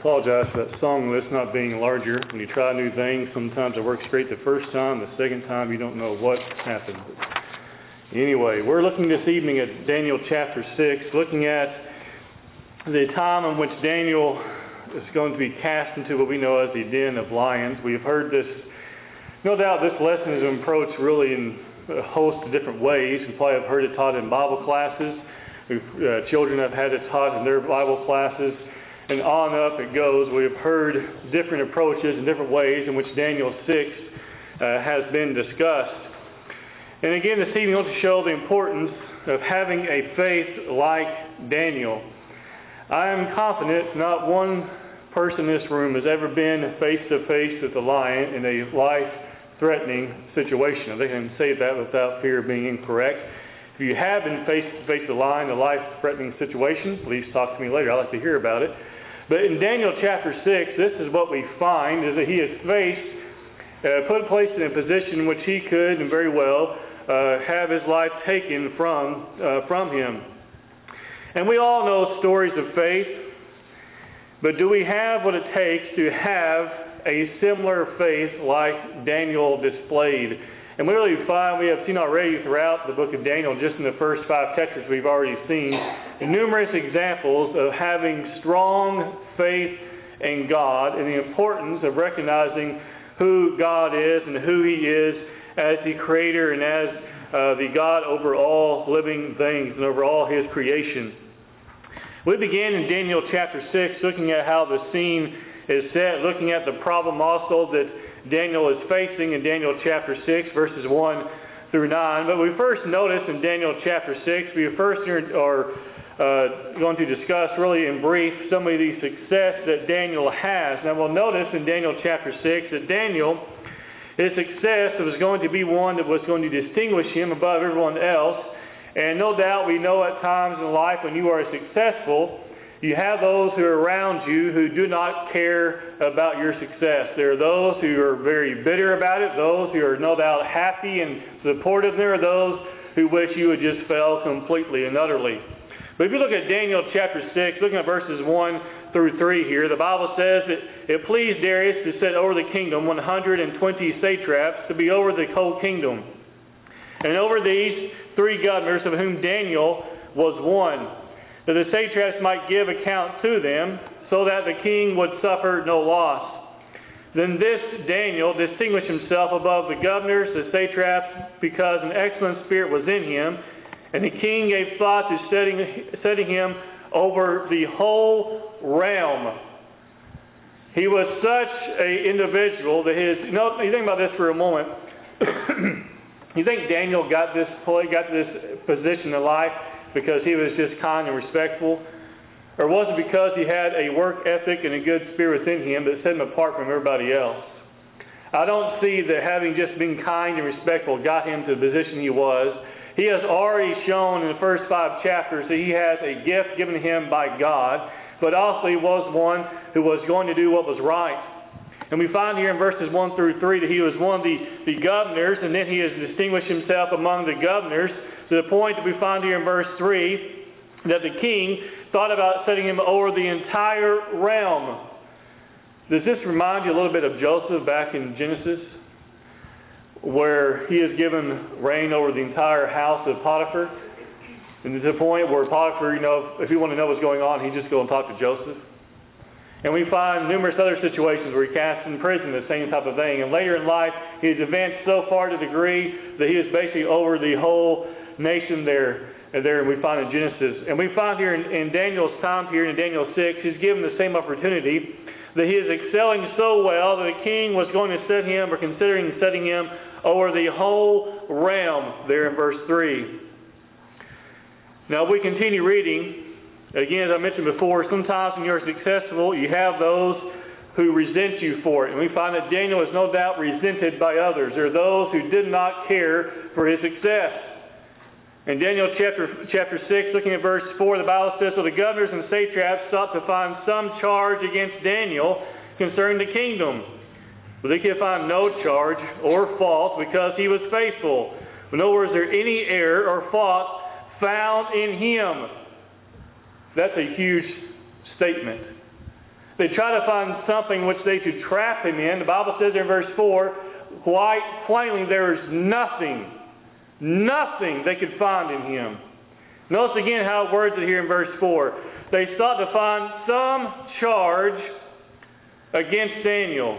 apologize for that song list not being larger. When you try new things, sometimes it works great the first time. The second time, you don't know what happened. Anyway, we're looking this evening at Daniel chapter 6, looking at the time in which Daniel is going to be cast into what we know as the den of lions. We've heard this, no doubt this lesson is approached really in a host of different ways. We probably have heard it taught in Bible classes. Children have had it taught in their Bible classes. And on up it goes. We have heard different approaches and different ways in which Daniel 6 has been discussed. And again, this evening I want to show the importance of having a faith like Daniel. I am confident not one person in this room has ever been face to face with a lion in a life-threatening situation. I think I can say that without fear of being incorrect. If you have been face to face with a lion in a life-threatening situation, please talk to me later. I'd like to hear about it. But in Daniel chapter 6, this is what we find, is that he is placed in a position in which he could, and very well, have his life taken from him. And we all know stories of faith, but do we have what it takes to have a similar faith like Daniel displayed? And we really find, we have seen already throughout the book of Daniel, just in the first 5 chapters we've already seen, numerous examples of having strong faith in God and the importance of recognizing who God is and who He is as the Creator and as the God over all living things and over all His creation. We began in Daniel chapter 6 looking at how the scene is set, looking at the problem also that Daniel is facing in Daniel chapter 6, verses 1 through 9. But we first notice in Daniel chapter 6, we first are going to discuss really in brief some of the success that Daniel has. Now we'll notice in Daniel chapter 6 that Daniel, his success was going to be one that was going to distinguish him above everyone else. And no doubt we know at times in life when you are successful, you have those who are around you who do not care about your success. There are those who are very bitter about it, those who are no doubt happy and supportive. There are those who wish you would just fail completely and utterly. But if you look at Daniel chapter 6, looking at verses 1 through 3 here, the Bible says that it pleased Darius to set over the kingdom 120 satraps to be over the whole kingdom. And over these 3 governors, of whom Daniel was one, that the satraps might give account to them, so that the king would suffer no loss. Then this Daniel distinguished himself above the governors, the satraps, because an excellent spirit was in him, and the king gave thought to setting him over the whole realm. He was such an individual that you think about this for a moment. You think Daniel got this position in life because he was just kind and respectful? Or was it because he had a work ethic and a good spirit within him that set him apart from everybody else? I don't see that having just been kind and respectful got him to the position he was. He has already shown in the first 5 chapters that he has a gift given to him by God, but also he was one who was going to do what was right. And we find here in verses 1 through 3 that he was one of the governors, and then he has distinguished himself among the governors, to the point that we find here in verse 3 that the king thought about setting him over the entire realm. Does this remind you a little bit of Joseph back in Genesis, where he is given reign over the entire house of Potiphar? And to the point where Potiphar, if you want to know what's going on, he just go and talk to Joseph. And we find numerous other situations where he cast in prison, the same type of thing. And later in life, he has advanced so far to the degree that he is basically over the whole nation there, and we find in Genesis. And we find here in Daniel's time period, in Daniel 6, he's given the same opportunity, that he is excelling so well that the king was going to set him, or considering setting him, over the whole realm, there in verse 3. Now, if we continue reading, again, as I mentioned before, sometimes when you're successful, you have those who resent you for it. And we find that Daniel is no doubt resented by others. There are those who did not care for his success. In Daniel chapter 6, looking at verse 4, the Bible says, "So the governors and satraps sought to find some charge against Daniel concerning the kingdom. But they could find no charge or fault because he was faithful. Nor was there any error or fault found in him." That's a huge statement. They try to find something which they could trap him in. The Bible says in verse 4, quite plainly, there is nothing they could find in him. Notice again how it words it here in verse 4. They sought to find some charge against Daniel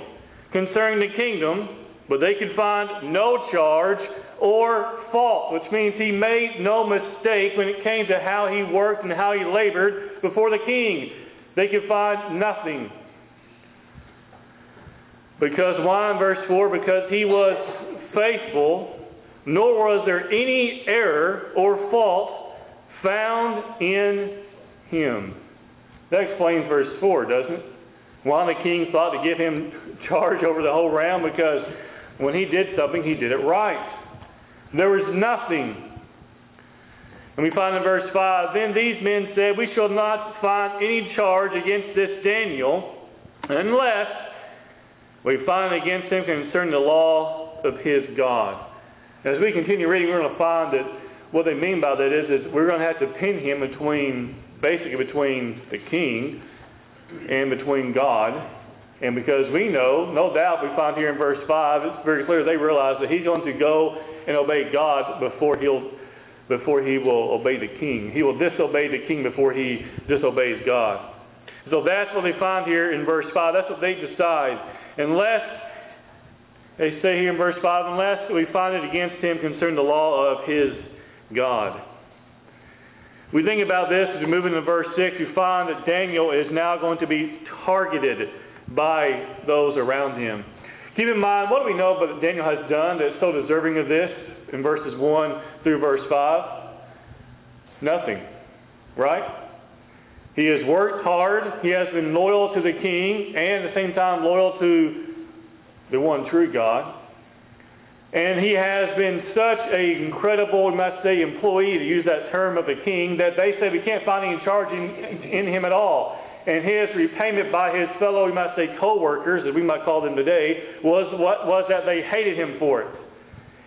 concerning the kingdom, but they could find no charge or fault, which means he made no mistake when it came to how he worked and how he labored before the king. They could find nothing. Because why in verse 4? Because he was faithful, nor was there any error or fault found in him. That explains verse 4, doesn't it? Why the king thought to give him charge over the whole realm, because when he did something, he did it right. There was nothing. And we find in verse 5, then these men said, we shall not find any charge against this Daniel, unless we find against him concerning the law of his God. As we continue reading, we're going to find that what they mean by that is we're going to have to pin him basically between the king and between God. And because we know, no doubt, we find here in verse 5, it's very clear they realize that he's going to go and obey God before he will obey the king. He will disobey the king before he disobeys God. So that's what they find here in verse 5. That's what they decide. Unless, they say here in verse 5, unless we find it against him concerning the law of his God. We think about this as we move into verse 6. We find that Daniel is now going to be targeted by those around him. Keep in mind, what do we know about what Daniel has done that's so deserving of this in verses 1 through verse 5? Nothing. Right? He has worked hard. He has been loyal to the king and at the same time loyal to the one true God. And he has been such an incredible, we must say, employee, to use that term of the king, that they say we can't find any charge in him at all. And his repayment by his fellow, we might say, co-workers, as we might call them today, was that they hated him for it.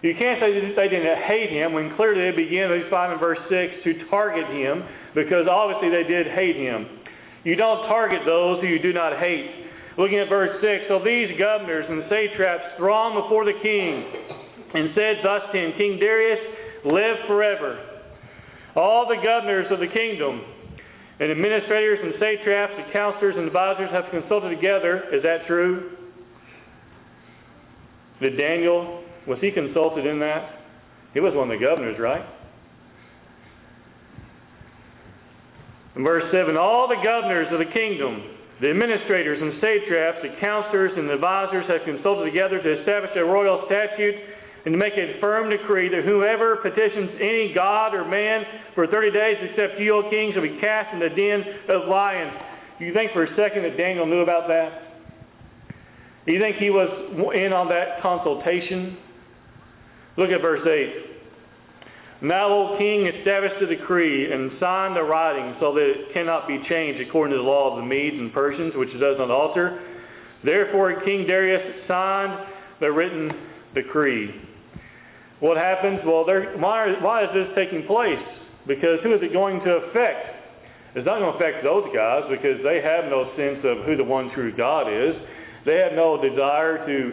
You can't say that they didn't hate him when clearly they begin, we find in verse 6, to target him, because obviously they did hate him. You don't target those who you do not hate. Looking at verse 6, so these governors and satraps thronged before the king and said thus to him, King Darius, live forever. All the governors of the kingdom and administrators and satraps and counselors and advisors have consulted together. Is that true? Did Daniel, was he consulted in that? He was one of the governors, right? In verse 7, all the governors of the kingdom, the administrators and satraps, the counselors and the advisors have consulted together to establish a royal statute and to make a firm decree that whoever petitions any god or man for 30 days except you, O king, shall be cast in the den of lions. Do you think for a second that Daniel knew about that? Do you think he was in on that consultation? Look at verse 8. Now, O king, establish the decree and sign the writing so that it cannot be changed according to the law of the Medes and Persians, which it does not alter. Therefore, King Darius signed the written decree. What happens? Well, why is this taking place? Because who is it going to affect? It's not going to affect those guys because they have no sense of who the one true God is. They have no desire to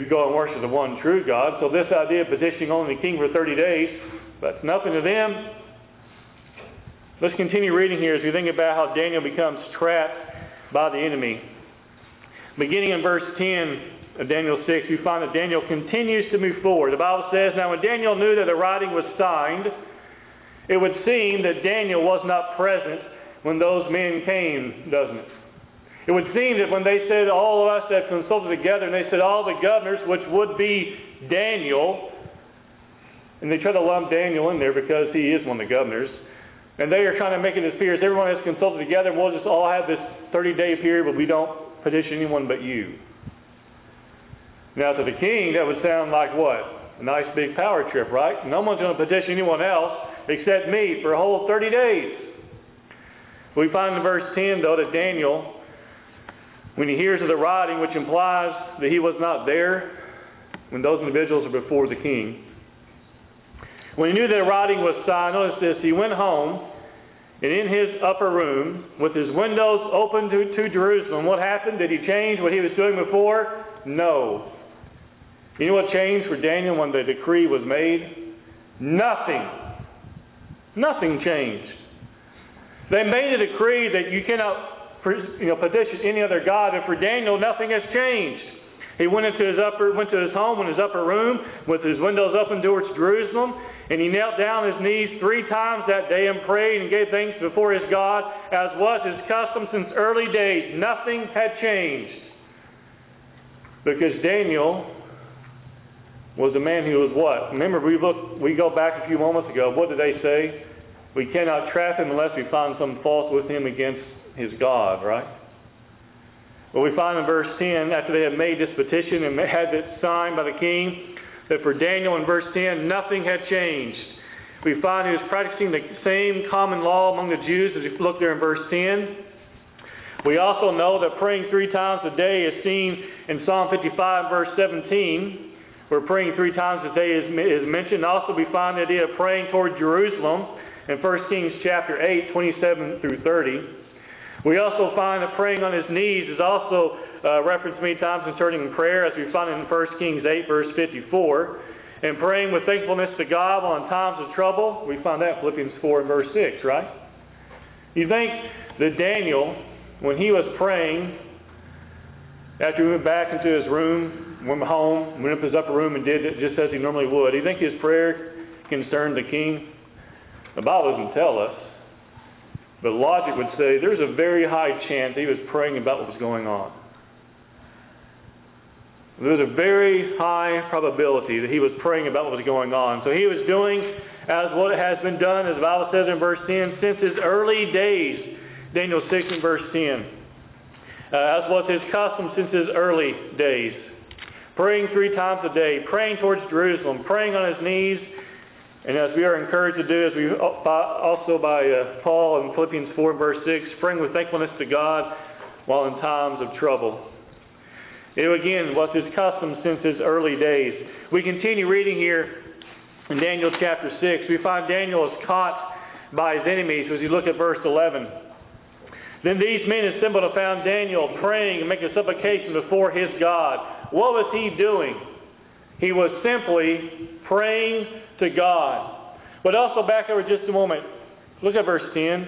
go and worship the one true God. So this idea of petitioning only the king for 30 days, that's nothing to them. Let's continue reading here as we think about how Daniel becomes trapped by the enemy. Beginning in verse 10 of Daniel 6, we find that Daniel continues to move forward. The Bible says, now when Daniel knew that the writing was signed, it would seem that Daniel was not present when those men came, doesn't it? It would seem that when they said all of us have consulted together, and they said all the governors, which would be Daniel, and they try to lump Daniel in there because he is one of the governors. And they are trying to make it appear as everyone has consulted together, and we'll just all have this 30-day period where we don't petition anyone but you. Now to the king, that would sound like what? A nice big power trip, right? No one's going to petition anyone else except me for a whole 30 days. We find in verse 10, though, that Daniel, when he hears of the writing, which implies that he was not there when those individuals are before the king, when he knew that the writing was signed, notice this, he went home and in his upper room, with his windows open to Jerusalem, what happened? Did he change what he was doing before? No. You know what changed for Daniel when the decree was made? Nothing. Nothing changed. They made a decree that you cannot petition any other god, and for Daniel, nothing has changed. He went to his home in his upper room with his windows open towards Jerusalem, and he knelt down on his knees 3 times that day and prayed and gave thanks before his God, as was his custom since early days. Nothing had changed. Because Daniel was a man who was what? Remember, we go back a few moments ago. What did they say? We cannot trap him unless we find some fault with him against his God, right? Well, we find in verse 10, after they had made this petition and had it signed by the king, that for Daniel in verse 10, nothing had changed. We find he was practicing the same common law among the Jews, as we look there in verse 10. We also know that praying 3 times a day is seen in Psalm 55, verse 17, where praying 3 times a day is mentioned. Also, we find the idea of praying toward Jerusalem in 1 Kings chapter 8, 27 through 30. We also find that praying on his knees is also referenced many times concerning prayer, as we find in 1 Kings 8, verse 54. And praying with thankfulness to God while in times of trouble, we find that in Philippians 4 and verse 6, right? You think that Daniel, when he was praying, after he went back into his room, went home, went up his upper room and did it just as he normally would, do you think his prayer concerned the king? The Bible doesn't tell us. But logic would say there's a very high chance he was praying about what was going on. There's a very high probability that he was praying about what was going on. So he was doing as what has been done, as the Bible says in verse 10, since his early days. Daniel 6 and verse 10. As was his custom since his early days. Praying 3 times a day, praying towards Jerusalem, praying on his knees. And as we are encouraged to do, as we also by Paul in Philippians 4 verse 6, praying with thankfulness to God while in times of trouble. It again was his custom since his early days. We continue reading here in Daniel chapter 6. We find Daniel is caught by his enemies as you look at verse 11. Then these men assembled and found Daniel praying and making supplication before his God. What was he doing? He was simply praying to God. But also back over just a moment. Look at verse 10.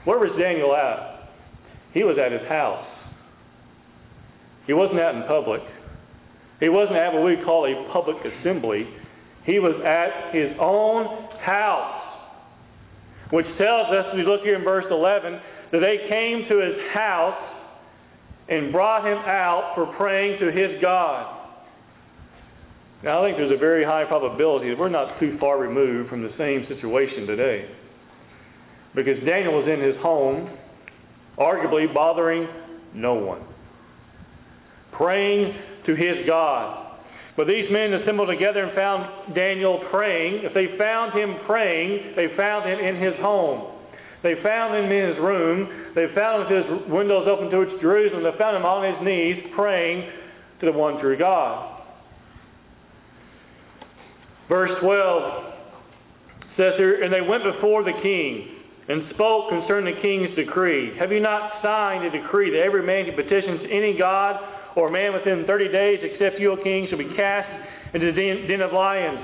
Where was Daniel at? He was at his house. He wasn't out in public. He wasn't at what we call a public assembly. He was at his own house. Which tells us, as we look here in verse 11, that they came to his house and brought him out for praying to his God. Now, I think there's a very high probability that we're not too far removed from the same situation today. Because Daniel was in his home, arguably bothering no one, praying to his God. But these men assembled together and found Daniel praying. If they found him praying, they found him in his home. They found him in his room. They found him with his windows open towards Jerusalem. They found him on his knees praying to the one true God. Verse 12 says here, and they went before the king and spoke concerning the king's decree. Have you not signed a decree that every man who petitions any god or man within 30 days, except you, O king, shall be cast into the den of lions?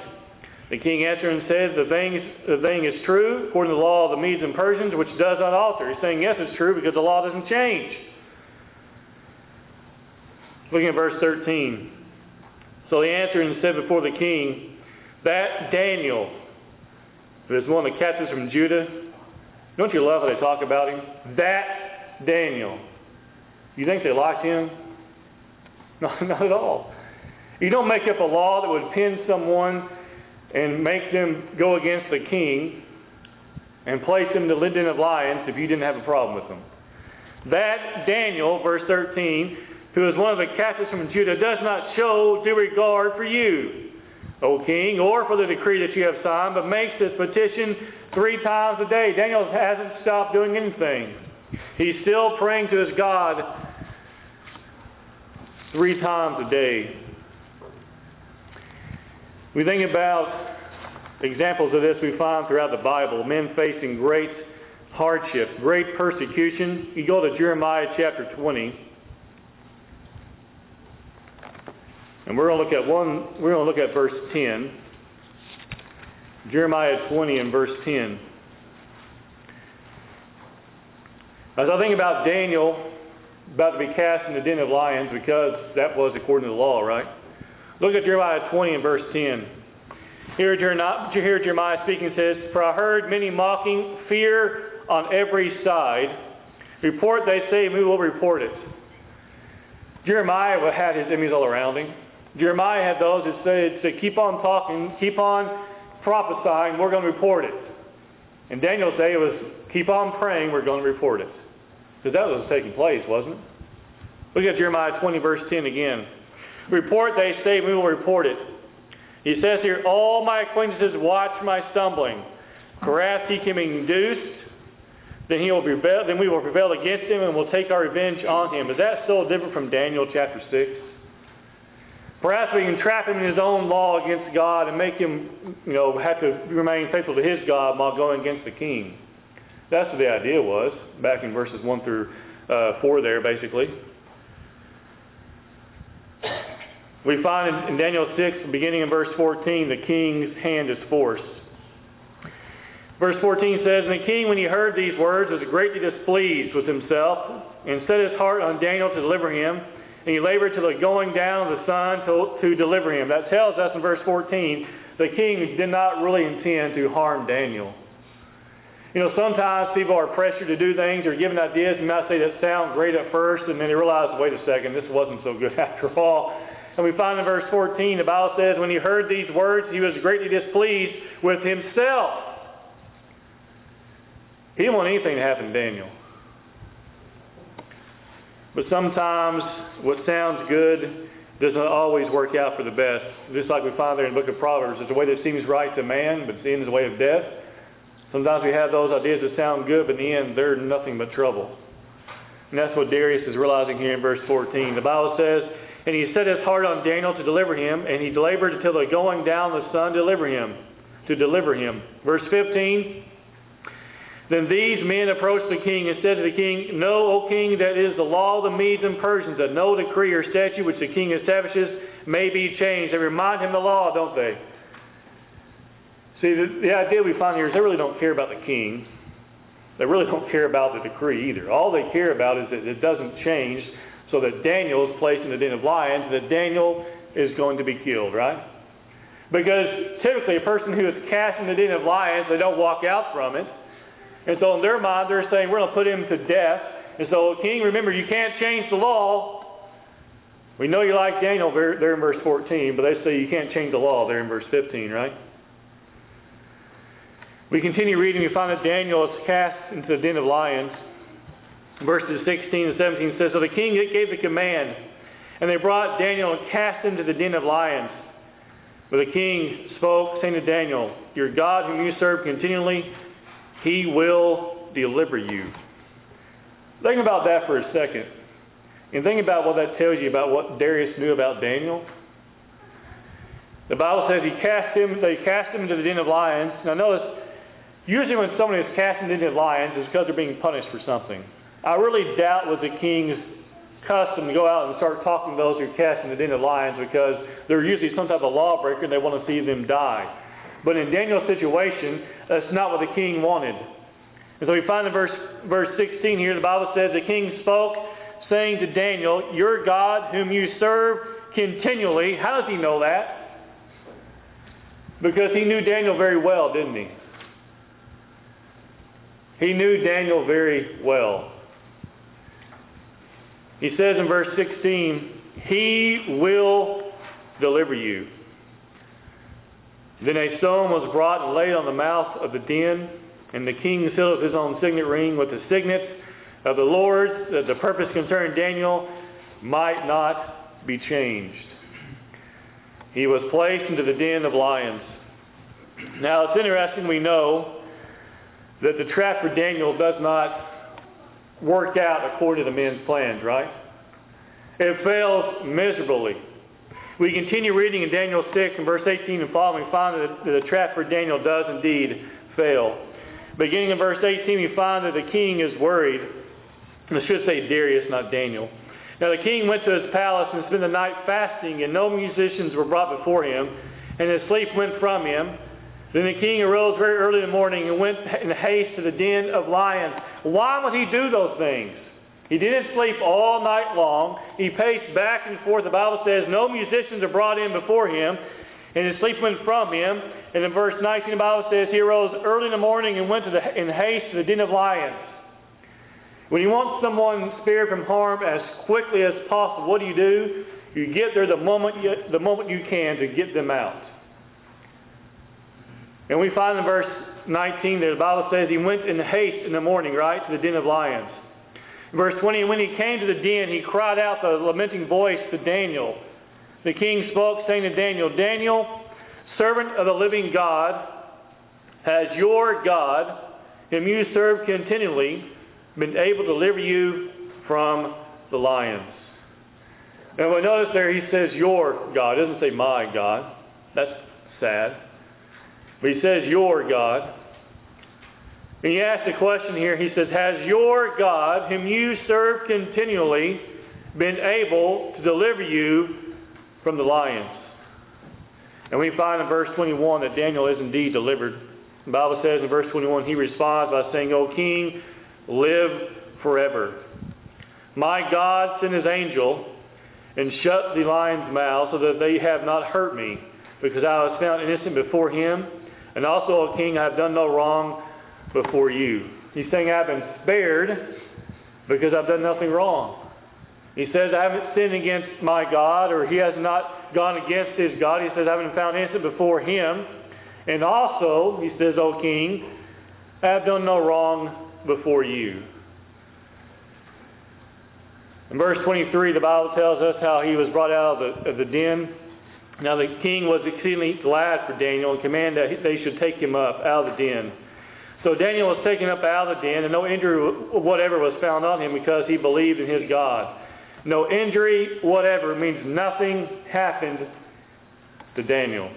The king answered and said, the thing is true, according to the law of the Medes and Persians, which does not alter. He's saying, yes, it's true, because the law doesn't change. Looking at verse 13. So he answered and said before the king, that Daniel, who is one of the captives from Judah, don't you love how they talk about him? That Daniel. You think they liked him? No, not at all. You don't make up a law that would pin someone and make them go against the king and place them in the den of lions if you didn't have a problem with them. That Daniel, verse 13, who is one of the captives from Judah, does not show due regard for you, O king, or for the decree that you have signed, but makes this petition 3 times a day. Daniel hasn't stopped doing anything. He's still praying to his God 3 times a day. We think about examples of this we find throughout the Bible. Men facing great hardships, great persecution. You go to Jeremiah chapter 20. And we're going to look at verse 10. Jeremiah 20 and verse 10. As I think about Daniel about to be cast in the den of lions, because that was according to the law, right? Look at Jeremiah 20 and verse 10. Here Jeremiah speaking says, "For I heard many mocking, fear on every side. Report, they say, and we will report it." Jeremiah had his enemies all around him. Jeremiah had those that said, keep on talking, keep on prophesying, we're going to report it. And Daniel's day was, keep on praying, we're going to report it. Because that was taking place, wasn't it? Look at Jeremiah 20, verse 10 again. "Report, they say, we will report it." He says here, "All my acquaintances watch my stumbling. For wrath he can be induced, then we will prevail against him and will take our revenge on him." Is that so different from Daniel chapter 6? Perhaps we can trap him in his own law against God and make him, have to remain faithful to his God while going against the king. That's what the idea was, back in verses 1 through 4 there, basically. We find in Daniel 6, beginning in verse 14, the king's hand is forced. Verse 14 says, "And the king, when he heard these words, was greatly displeased with himself, and set his heart on Daniel to deliver him. And he labored till the going down of the sun to deliver him." That tells us in verse 14, the king did not really intend to harm Daniel. Sometimes people are pressured to do things or given ideas, and might say that sound great at first, and then they realize, wait a second, this wasn't so good after all. And we find in verse 14, the Bible says, "When he heard these words, he was greatly displeased with himself." He didn't want anything to happen to Daniel. But sometimes what sounds good doesn't always work out for the best. Just like we find there in the book of Proverbs, it's a way that seems right to man, but the end is the way of death. Sometimes we have those ideas that sound good, but in the end, they're nothing but trouble. And that's what Darius is realizing here in verse 14. The Bible says, "And he set his heart on Daniel to deliver him, and he labored until the going down of the sun to deliver him. Verse 15, "Then these men approached the king and said to the king, 'Know, O king, that it is the law of the Medes and Persians that no decree or statute which the king establishes may be changed.'" They remind him of the law, don't they? See, the idea we find here is they really don't care about the king. They really don't care about the decree either. All they care about is that it doesn't change, so that Daniel is placed in the den of lions, that Daniel is going to be killed, right? Because typically a person who is cast in the den of lions, they don't walk out from it. And so in their mind, they're saying, we're going to put him to death. And so, king, remember, you can't change the law. We know you like Daniel there in verse 14, but they say you can't change the law there in verse 15, right? We continue reading, we find that Daniel is cast into the den of lions. Verses 16 and 17 says, "So the king gave the command, and they brought Daniel and cast him to the den of lions. But the king spoke, saying to Daniel, 'Your God whom you serve continually, he will deliver you.'" Think about that for a second. And think about what that tells you about what Darius knew about Daniel. The Bible says they cast him into the den of lions. Now notice, usually when someone is cast into the den of lions, it's because they're being punished for something. I really doubt it was the king's custom to go out and start talking to those who are cast in the den of lions, because they're usually some type of lawbreaker and they want to see them die. But in Daniel's situation, that's not what the king wanted. And so we find in verse 16 here, the Bible says, "The king spoke, saying to Daniel, 'Your God whom you serve continually.'" How does he know that? Because he knew Daniel very well, didn't he? He knew Daniel very well. He says in verse 16, "He will deliver you." Then a stone was brought and laid on the mouth of the den, and the king sealed his own signet ring with the signet of the Lord, that the purpose concerning Daniel might not be changed. He was placed into the den of lions. Now it's interesting, we know that the trap for Daniel does not work out according to the men's plans, right? It fails miserably. We continue reading in Daniel 6 and verse 18 and following, we find that the trap for Daniel does indeed fail. Beginning in verse 18, we find that the king is worried. I should say Darius, not Daniel. Now the king went to his palace and spent the night fasting, and no musicians were brought before him, and his sleep went from him. Then the king arose very early in the morning and went in haste to the den of lions. Why would he do those things? He didn't sleep all night long. He paced back and forth. The Bible says no musicians are brought in before him, and his sleep went from him. And in verse 19, the Bible says he arose early in the morning and went in haste to the den of lions. When you want someone spared from harm as quickly as possible, what do? You get there the moment you can to get them out. And we find in verse 19 that the Bible says he went in haste in the morning, right, to the den of lions. In verse 20, when he came to the den, he cried out with a lamenting voice to Daniel. The king spoke, saying to Daniel, Daniel, servant of the living God, has your God, whom you serve continually, been able to deliver you from the lions? And we notice there he says your God. He doesn't say my God. That's sad. But he says your God. And he asks a question here. He says, has your God, whom you serve continually, been able to deliver you from the lions? And we find in verse 21 that Daniel is indeed delivered. The Bible says in verse 21, he responds by saying, O king, live forever. My God sent his angel and shut the lions' mouths so that they have not hurt me, because I was found innocent before him. And also, O king, I have done no wrong before you. He's saying I've been spared because I've done nothing wrong. He says I haven't sinned against my God, or he has not gone against his God. He says I haven't found innocent before him. And also, he says, O king, I have done no wrong before you. In verse 23, the Bible tells us how he was brought out of the den. Now the king was exceedingly glad for Daniel and commanded that they should take him up out of the den. So Daniel was taken up out of the den, and no injury whatever was found on him because he believed in his God. No injury whatever means nothing happened to Daniel.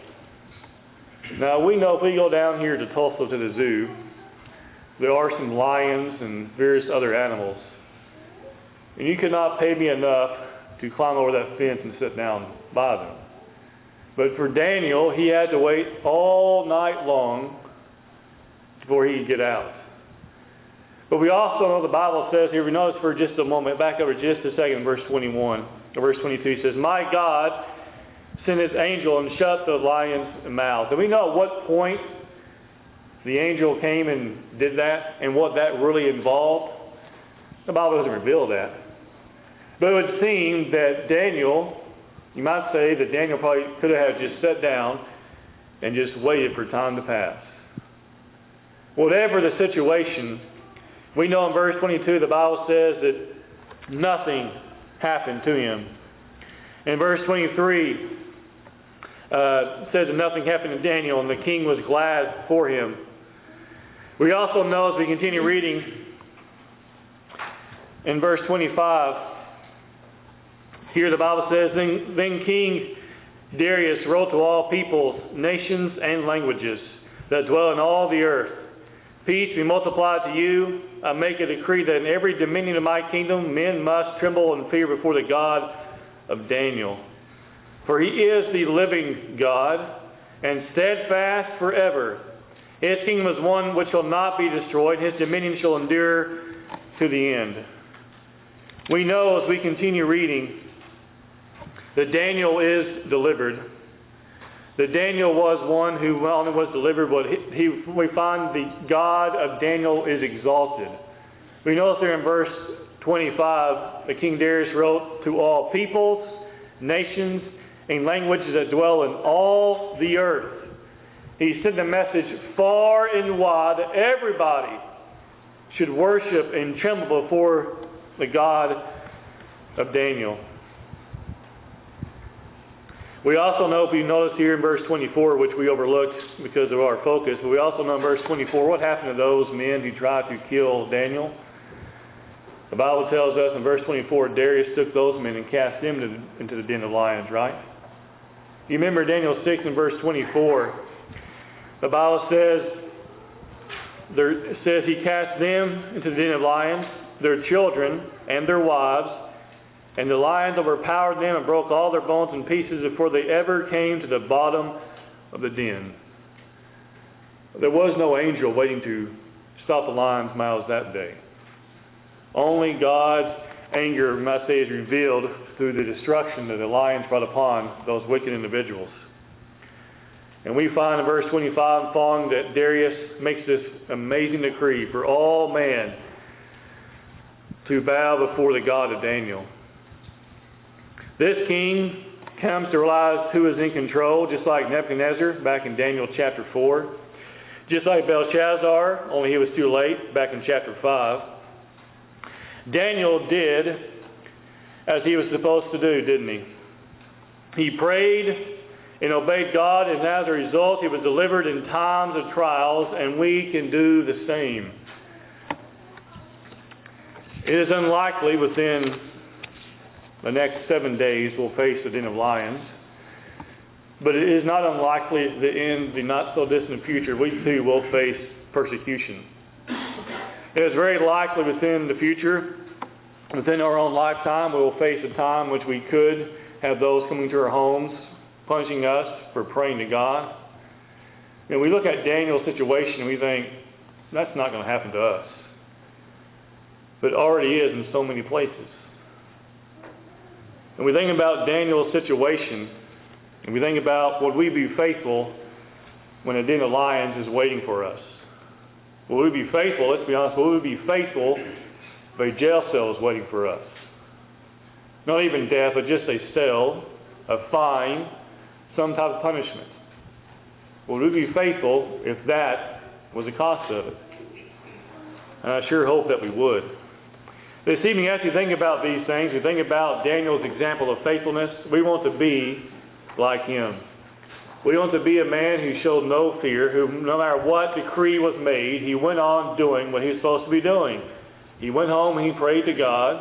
Now we know if we go down here to Tulsa to the zoo, there are some lions and various other animals. And you could not pay me enough to climb over that fence and sit down by them. But for Daniel, he had to wait all night long before he could get out. But we also know the Bible says here, we notice for just a moment, back over just a second, verse 21, or verse 22, he says, my God sent his angel and shut the lion's mouth. Do we know at what point the angel came and did that and what that really involved? The Bible doesn't reveal that. But it would seem that Daniel, you might say that Daniel probably could have just sat down and just waited for time to pass. Whatever the situation, we know in verse 22 the Bible says that nothing happened to him. In verse 23, it says that nothing happened to Daniel and the king was glad for him. We also know as we continue reading in verse 25, here the Bible says, Then King Darius wrote to all peoples, nations, and languages that dwell in all the earth, peace be multiplied to you. I make a decree that in every dominion of my kingdom men must tremble and fear before the God of Daniel. For he is the living God and steadfast forever. His kingdom is one which shall not be destroyed. His dominion shall endure to the end. We know as we continue reading that Daniel is delivered. That Daniel was one who not only was delivered, but we find the God of Daniel is exalted. We notice there in verse 25 that King Darius wrote to all peoples, nations, and languages that dwell in all the earth. He sent a message far and wide that everybody should worship and tremble before the God of Daniel. We also know, if you notice here in verse 24, which we overlooked because of our focus, but we also know in verse 24 what happened to those men who tried to kill Daniel. The Bible tells us in verse 24, Darius took those men and cast them into the den of lions, right? You remember Daniel 6 and verse 24. The Bible says, It says he cast them into the den of lions, their children and their wives, and the lions overpowered them and broke all their bones in pieces before they ever came to the bottom of the den. There was no angel waiting to stop the lions' mouths that day. Only God's anger, we might say, is revealed through the destruction that the lions brought upon those wicked individuals. And we find in verse 25 and following that Darius makes this amazing decree for all man to bow before the God of Daniel. This king comes to realize who is in control, just like Nebuchadnezzar back in Daniel chapter 4. Just like Belshazzar, only he was too late, back in chapter 5. Daniel did as he was supposed to do, didn't he? He prayed and obeyed God, and as a result, he was delivered in times of trials, and we can do the same. It is unlikely within the next 7 days we'll face the den of lions. But it is not unlikely that in the not-so-distant future, we too will face persecution. It is very likely within the future, within our own lifetime, we will face a time which we could have those coming to our homes, punishing us for praying to God. And we look at Daniel's situation and we think, that's not going to happen to us. But it already is in so many places. And we think about Daniel's situation, and we think about, would we be faithful when a den of lions is waiting for us? Will we be faithful? Let's be honest. Will we be faithful if a jail cell is waiting for us? Not even death, but just a cell, a fine, some type of punishment. Will we be faithful if that was the cost of it? And I sure hope that we would. This evening, as you think about these things, you think about Daniel's example of faithfulness, we want to be like him. We want to be a man who showed no fear, who no matter what decree was made, he went on doing what he was supposed to be doing. He went home and he prayed to God,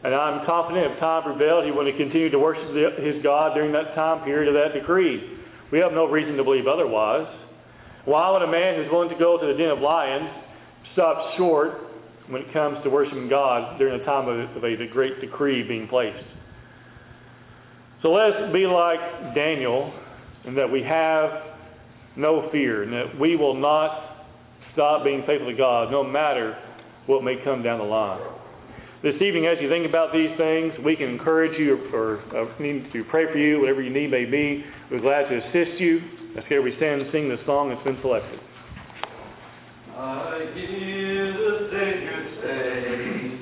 and I'm confident if time prevailed, he would have continued to worship his God during that time period of that decree. We have no reason to believe otherwise. Why would a man who's willing to go to the den of lions stop short when it comes to worshiping God during the time of a great decree being placed? So let us be like Daniel in that we have no fear and that we will not stop being faithful to God no matter what may come down the line. This evening, as you think about these things, we can encourage you or need to pray for you, whatever your need may be. We're glad to assist you. Let's hear we stand and sing the song that's been selected. I hear the Savior say,